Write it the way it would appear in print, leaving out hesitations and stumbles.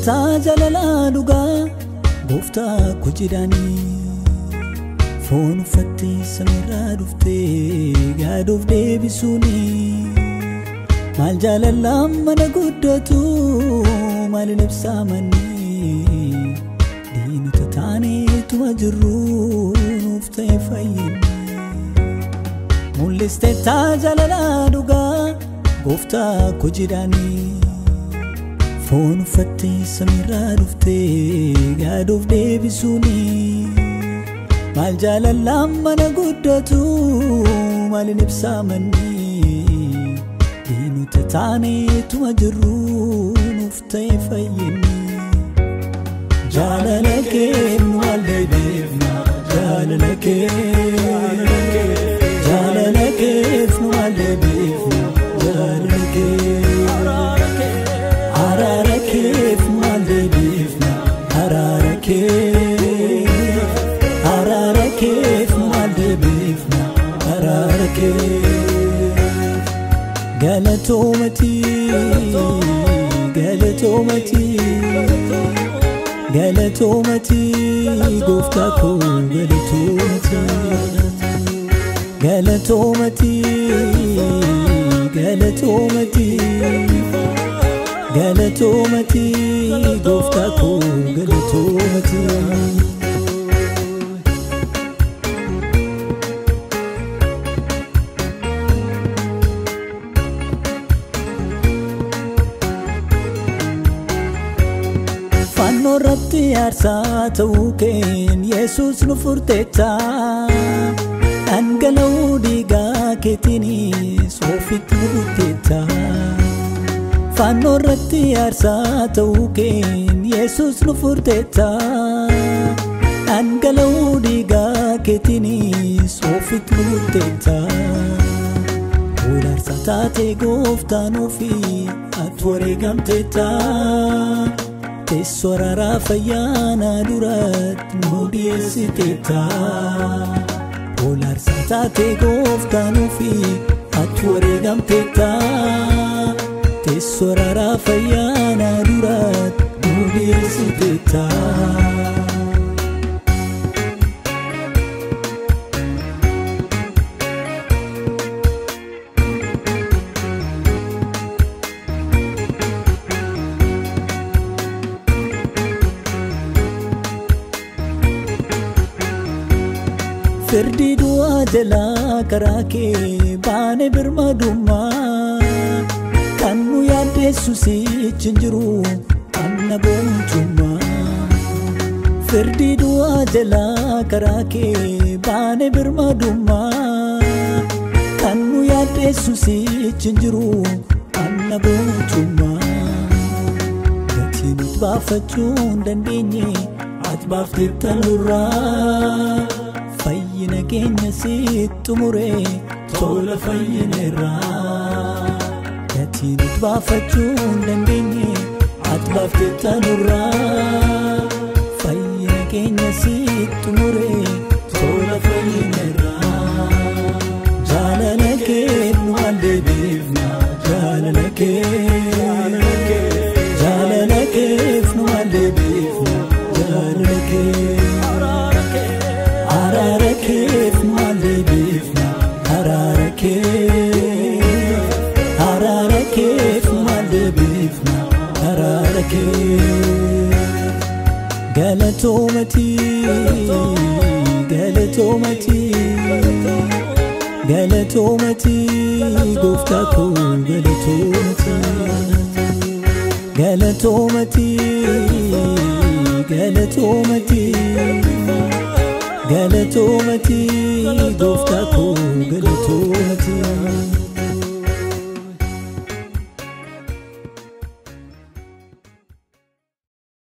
tajalala duga gofta kujidani fon ufatti samira dufte gaduf debisuni mal jalala mana guddatu mal nibsamani dinu tatani tumajru nufta fayin muliste tajalala duga gofta kujidani fon ufatti samira dufte gaduf debisuni mal jalala mana guddatu mal nibsamani dinu tatani tumajru nufta fayyini jalalake nwalidefna jalalake nwalidefna jalalake hararake nwalidefna hararake nwalidefna hararake galatomati gofta ko galatomati gofta ko galatomati Ratti arsa tawken Jesus nu furteta angalau diga ketini sofit muteta fanno ratti arsa tawken Jesus nu furteta angalau diga ketini sofit muteta ular satate goftanu fi atwore gamteta Sorara fayana durat nudiyesiteta Olar satate goftanu fi atware gamteta Sorara fayana durat nudiyesiteta Firdi dua jala karake bane birmaduma kanu yade susi chinjiru anna bonchuma Firdi dua jala karake bane birmaduma kanu yade susi chinjiru anna bonchuma Gati bafachun dandinye atbafti talura Fayyina keenya sitti muree tola fayyinirra Gati nuti baafachuu hin dandeenye ati baaftee tanurra Fayyina keenya sitti muree tola fayyinirra Jaalala kee nu waldeebifna jaalala kee nu waldeebifna jaalala kee Hararake nwalidefna hararake nwalidefna hararake galatomati gofta ko galatomati galatomati gofta ko